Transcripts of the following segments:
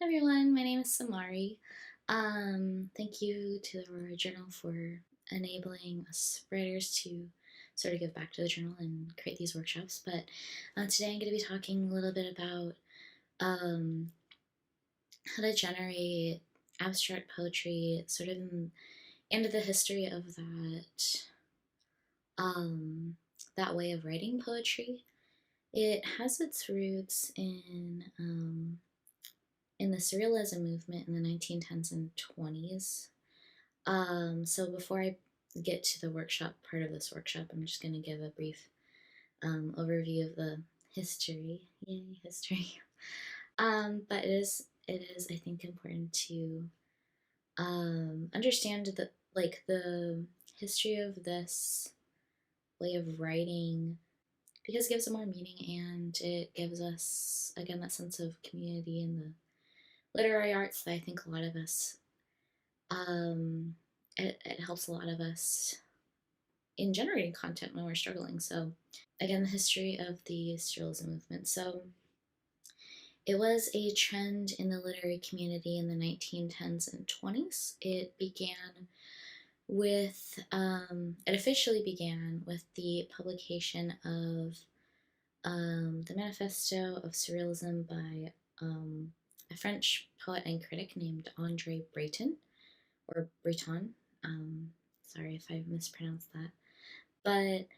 Hi everyone, my name is Samari. Thank you to the Aurora Journal for enabling us writers to sort of give back to the journal and create these workshops. But today I'm going to be talking a little bit about um, how to generate abstract poetry, sort of into the history of um, that way of writing poetry. It has its roots in the surrealism movement in the 1910s and 20s. So before I get to the workshop part of this workshop, I'm just going to give a brief overview of the history. Yay, history. But it is, I think, important to understand the history of this way of writing because it gives it more meaning and it gives us again that sense of community in the literary arts that I think a lot of us um, it helps a lot of us in generating content when we're struggling. So, again, the history of the surrealism movement. So, it was a trend in the literary community in the 1910s and 20s. It officially began with the publication of the Manifesto of Surrealism by a French poet and critic named Andre Breton, or Breton. Um, Sorry if I mispronounced that. But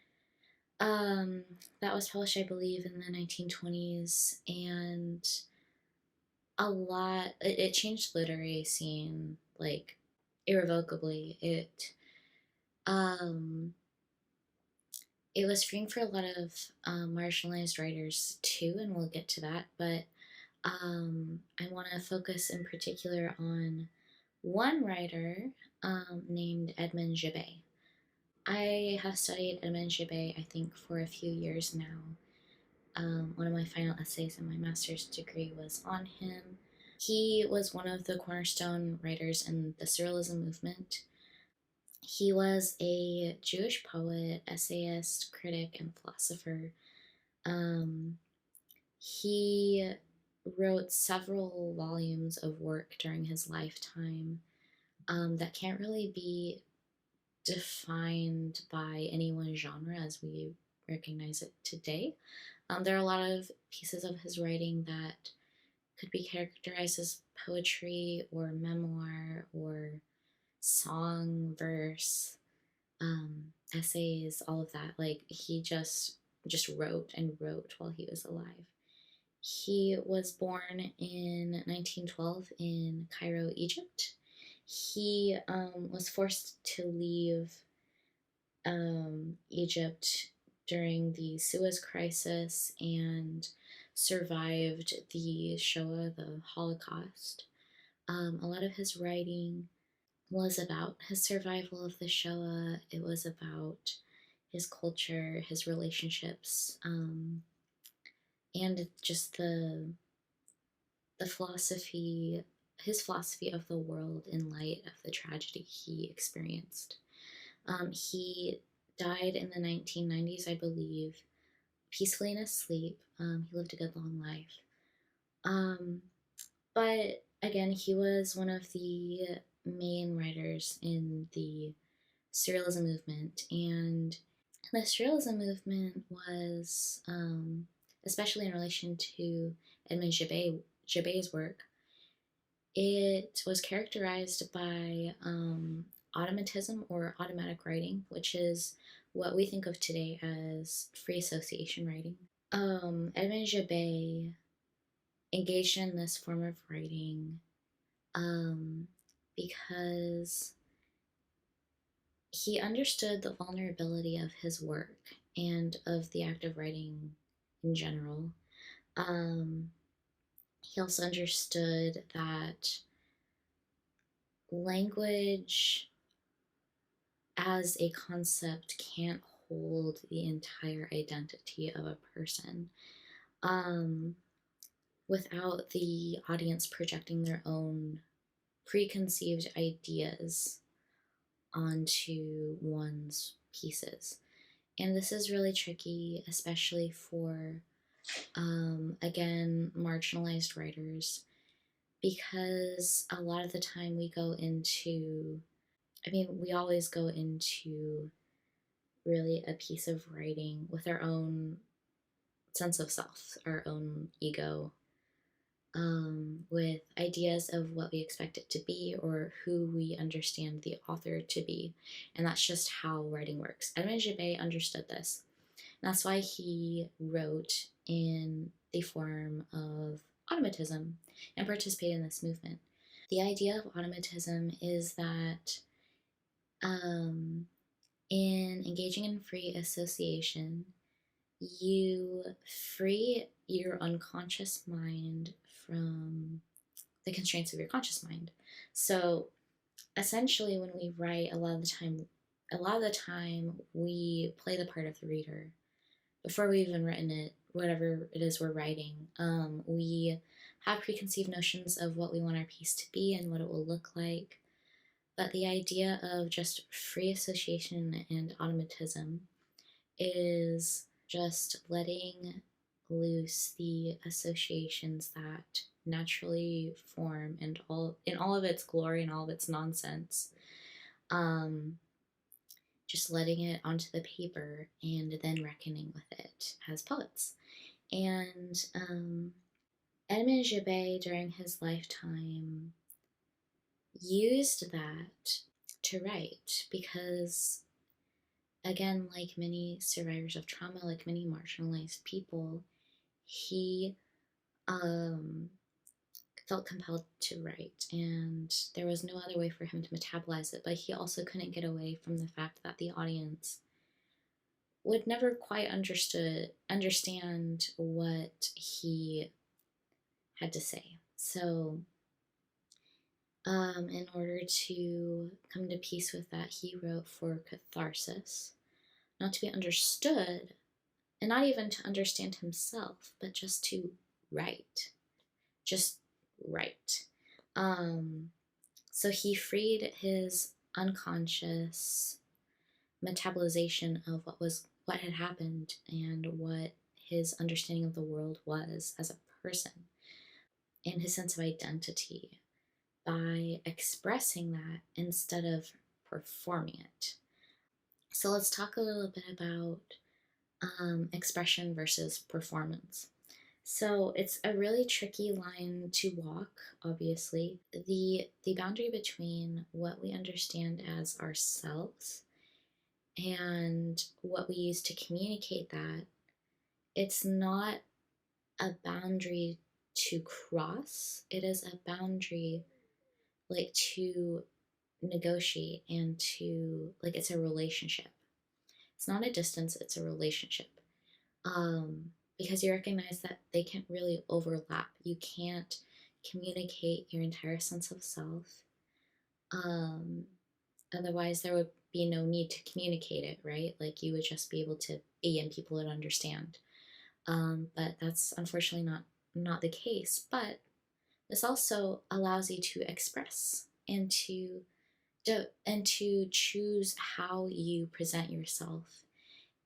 that was published, I believe, in the 1920s, and it changed the literary scene, like, irrevocably. Um, it was freeing for a lot of marginalized writers, too, and we'll get to that, but I want to focus in particular on one writer named Edmond Jabes. I have studied Edmond Jabes, I think, for a few years now. One of my final essays in my master's degree was on him. He was one of the cornerstone writers in the surrealism movement. He was a Jewish poet, essayist, critic, and philosopher. Um, he wrote several volumes of work during his lifetime that can't really be defined by any one genre as we recognize it today. There are a lot of pieces of his writing that could be characterized as poetry or memoir or song, verse, essays, all of that. Like he just wrote and wrote while he was alive. He was born in 1912 in Cairo, Egypt. He was forced to leave Egypt during the Suez Crisis and survived the Shoah, the Holocaust. A lot of his writing was about his survival of the Shoah. It was about his culture, his relationships, and just the philosophy, his philosophy of the world in light of the tragedy he experienced. He died in the 1990s, I believe, peacefully in his sleep. He lived a good long life. But again, he was one of the main writers in the surrealism movement. And the surrealism movement was, especially in relation to Edmond Jabes' work, it was characterized by automatism or automatic writing, which is what we think of today as free association writing. Edmond Jabes engaged in this form of writing um, because he understood the vulnerability of his work and of the act of writing in general. Um, he also understood that language as a concept can't hold the entire identity of a person um, without the audience projecting their own preconceived ideas onto one's pieces. And this is really tricky, especially for, again, marginalized writers. because a lot of the time we go into, I mean, we always go into really a piece of writing with our own sense of self, our own ego, with ideas of what we expect it to be or who we understand the author to be. And that's just how writing works. Edmond Jabes understood this. And that's why he wrote in the form of automatism and participated in this movement. The idea of automatism is that um, in engaging in free association, you free your unconscious mind from the constraints of your conscious mind. So essentially, when we write, a lot of the time we play the part of the reader before we've even written it, whatever it is we're writing. We have preconceived notions of what we want our piece to be and what it will look like. But the idea of just free association and automatism is just letting loose the associations that naturally form and all in all of its glory and all of its nonsense. Just letting it onto the paper and then reckoning with it as poets. And Edmond Jabes, during his lifetime, used that to write because, again, like many survivors of trauma, like many marginalized people, he felt compelled to write, and there was no other way for him to metabolize it. But he also couldn't get away from the fact that the audience would never quite understand what he had to say. So, in order to come to peace with that, he wrote for catharsis, not to be understood, and not even to understand himself, but just to write. Just write. So he freed his unconscious metabolization of what had happened and what his understanding of the world was as a person and his sense of identity by expressing that instead of performing it. So let's talk a little bit about expression versus performance. So it's a really tricky line to walk, obviously. The boundary between what we understand as ourselves and what we use to communicate that, it's not a boundary to cross. It is a boundary like to negotiate and to, like, it's a relationship. It's not a distance, it's a relationship. Because you recognize that they can't really overlap. You can't communicate your entire sense of self. Otherwise, there would be no need to communicate it, right? Like, you would just be able to be and people would understand. But that's unfortunately not the case. But this also allows you to express and to choose how you present yourself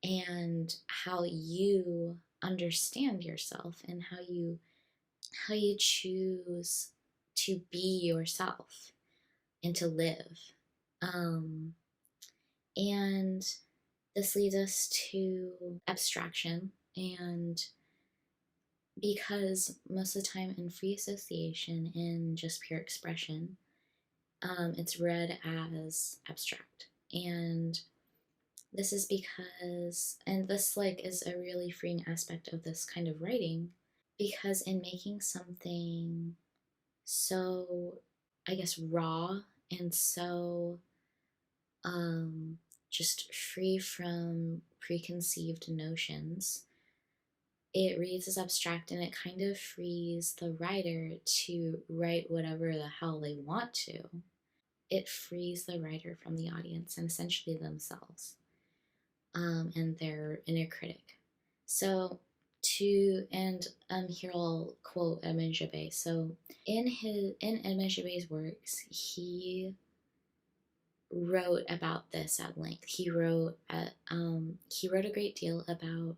and how you understand yourself and how you choose to be yourself and to live. And this leads us to abstraction. And because most of the time in free association, in just pure expression, it's read as abstract. And this is because, and this is a really freeing aspect of this kind of writing, because in making something so, I guess, raw and so just free from preconceived notions, it reads as abstract and it kind of frees the writer to write whatever the hell they want to. It frees the writer from the audience and essentially themselves, and their inner critic. So here I'll quote Edmond Jabes. So in Edmond Jabes' works, he wrote about this at length. He wrote a great deal about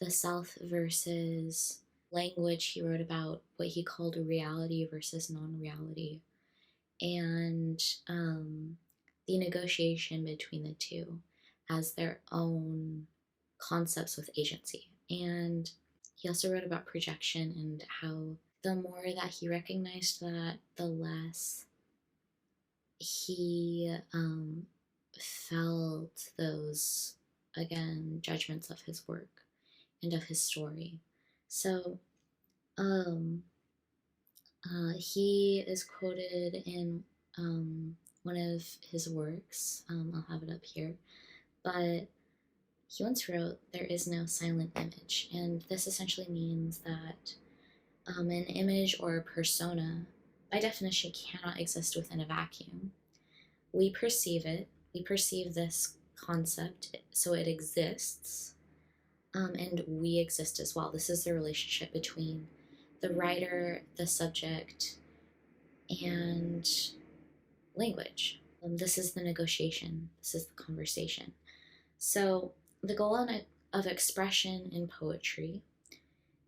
the self versus language, he wrote about what he called reality versus non-reality, and the negotiation between the two as their own concepts with agency. And he also wrote about projection and how the more that he recognized that, the less he felt those, again, judgments of his work and of his story. So he is quoted in one of his works. I'll have it up here. But he once wrote, "There is no silent image." And this essentially means that an image or a persona, by definition, cannot exist within a vacuum. We perceive it, we perceive this concept, so it exists, and we exist as well. This is the relationship between the writer, the subject, and language. This is the negotiation, this is the conversation. So, the goal of expression in poetry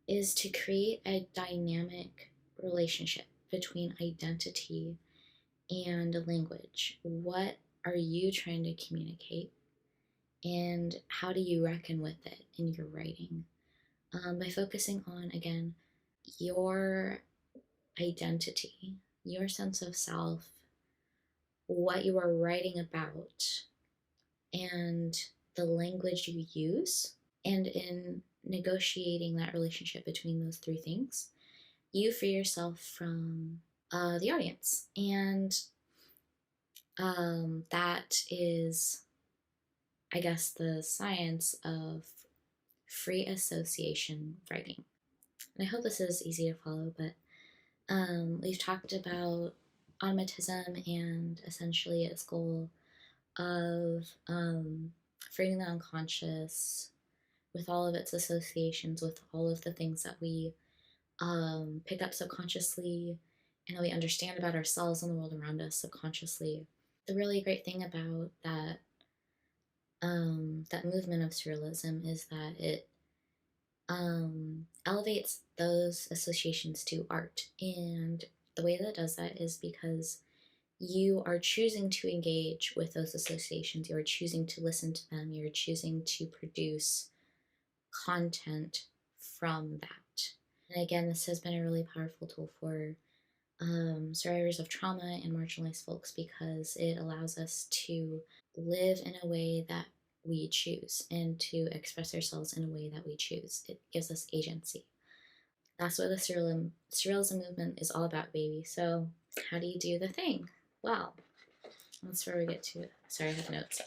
is to create a dynamic relationship between identity and language. What are you trying to communicate? And how do you reckon with it in your writing? By focusing on, again, your identity, your sense of self, what you are writing about, and the language you use, and in negotiating that relationship between those three things, you free yourself from the audience. And that is, I guess, the science of free association writing. And I hope this is easy to follow, but we've talked about automatism and essentially its goal of freeing the unconscious with all of its associations, with all of the things that we pick up subconsciously and that we understand about ourselves and the world around us subconsciously. The really great thing about that movement of surrealism is that it elevates those associations to art. And the way that it does that is because you are choosing to engage with those associations, you're choosing to listen to them, you're choosing to produce content from that. And again, this has been a really powerful tool for survivors of trauma and marginalized folks because it allows us to live in a way that we choose and to express ourselves in a way that we choose. It gives us agency. That's what the surrealism movement is all about, baby. So how do you do the thing? Well, that's where we get to, sorry, I have notes.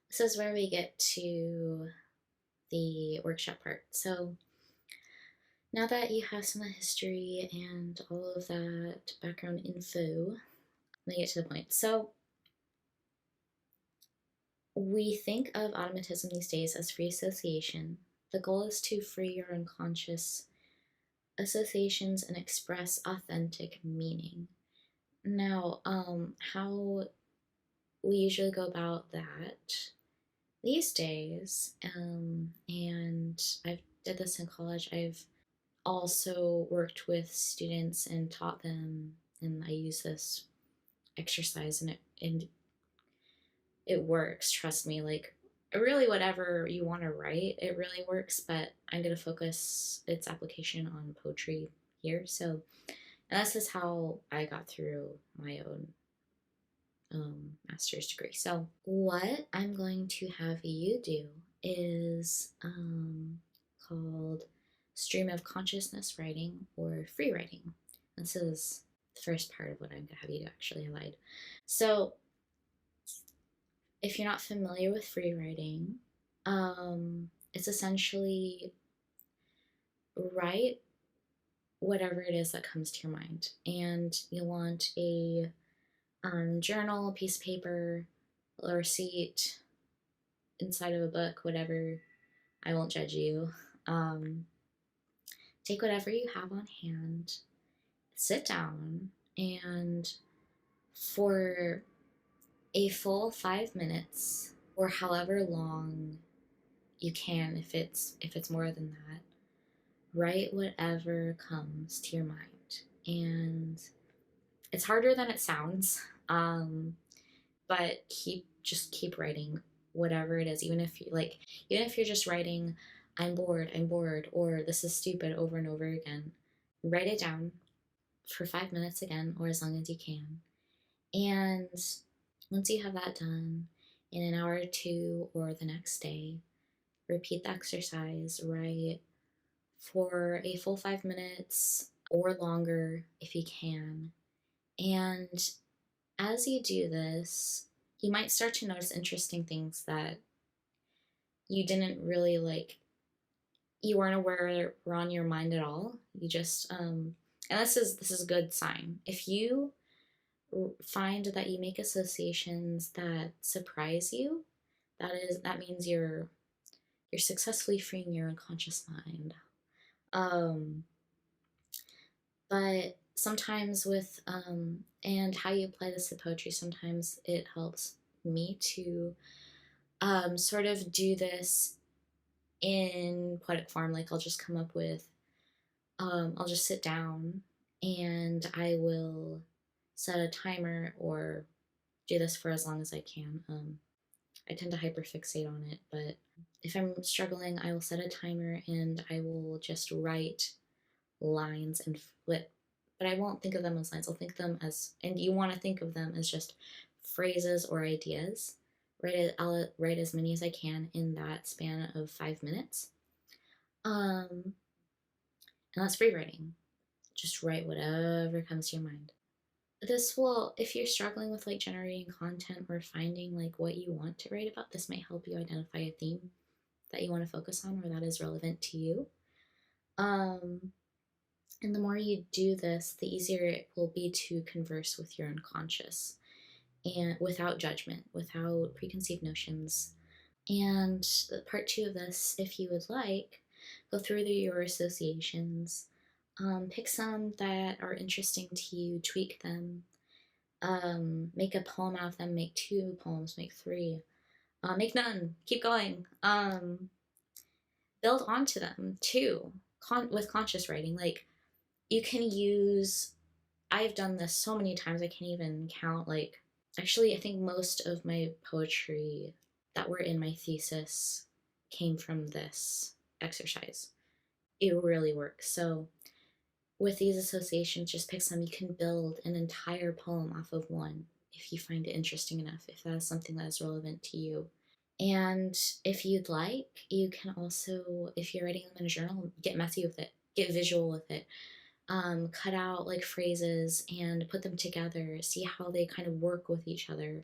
This is where we get to the workshop part. So now that you have some of the history and all of that background info, let me get to the point. So we think of automatism these days as free association. The goal is to free your unconscious associations and express authentic meaning. Now, how we usually go about that these days, and I did this in college, I've also worked with students and taught them, and I use this exercise and it works, trust me. Like, really, whatever you want to write, it really works, but I'm going to focus its application on poetry here. So, and this is how I got through my own master's degree. So what I'm going to have you do is called stream of consciousness writing or free writing. This is the first part of what I'm going to have you do, actually. I lied. So if you're not familiar with free writing, it's essentially write whatever it is that comes to your mind. And you want a journal, piece of paper, a receipt, inside of a book, whatever. I won't judge you. Take whatever you have on hand, sit down, and for a full 5 minutes or however long you can, if it's more than that, write whatever comes to your mind. And it's harder than it sounds, but just keep writing whatever it is, even if you like, even if you're just writing I'm bored, or this is stupid over and over again. Write it down for 5 minutes again, or as long as you can. And once you have that done, in an hour or two or the next day, repeat the exercise, write for a full 5 minutes or longer if you can. And as you do this, you might start to notice interesting things that you didn't really like, you weren't aware were on your mind at all. You just, and this is a good sign. If you find that you make associations that surprise you, that means you're successfully freeing your unconscious mind. Um, but sometimes with and how you apply this to poetry, sometimes it helps me to sort of do this in poetic form. Like I'll just come up with I'll just sit down and I will set a timer or do this for as long as I can. I tend to hyperfixate on it, but if I'm struggling, I will set a timer and I will just write lines and flip. But I won't think of them as lines. I'll think them as, and you want to think of them as just phrases or ideas. I'll write as many as I can in that span of 5 minutes. And that's free writing. Just write whatever comes to your mind. This will, if you're struggling with like generating content or finding like what you want to write about, this might help you identify a theme that you want to focus on or that is relevant to you. And the more you do this, the easier it will be to converse with your unconscious and without judgment, without preconceived notions. And part two of this, if you would like, go through your associations, pick some that are interesting to you, tweak them, make a poem out of them, make 2 poems, make 3, make none, keep going. Build onto them too, with conscious writing. Like you can use, I've done this so many times I can't even count. Like actually I think most of my poetry that were in my thesis came from this exercise. It really works. So with these associations, just pick some. You can build an entire poem off of one if you find it interesting enough, if that is something that is relevant to you. And if you'd like, you can also, if you're writing them in a journal, get messy with it, get visual with it. Cut out like phrases and put them together, see how they kind of work with each other.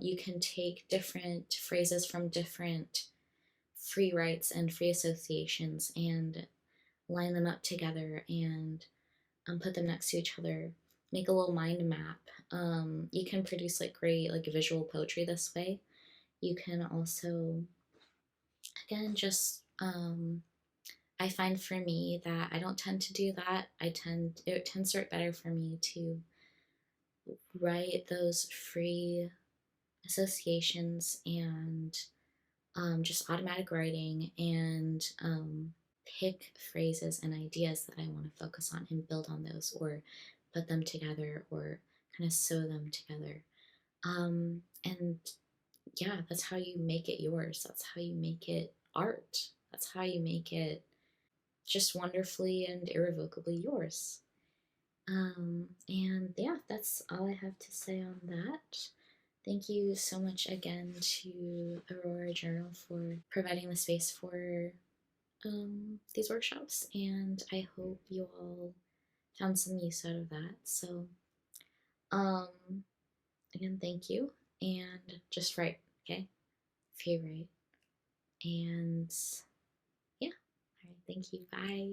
You can take different phrases from different free writes and free associations and line them up together and put them next to each other. Make a little mind map. You can produce like great like visual poetry this way. You can also, again, just I find for me that I don't tend to do that. It tends to work better for me to write those free associations and just automatic writing and pick phrases and ideas that I want to focus on and build on those or put them together or kind of sew them together. And yeah, that's how you make it yours. That's how you make it art. That's how you make it just wonderfully and irrevocably yours. And yeah, that's all I have to say on that. Thank you so much again to Aurora Journal for providing the space for these workshops, and I hope you all found some use out of that. So, um, again, thank you, and just write, okay? If you write, and yeah, all right, thank you, bye.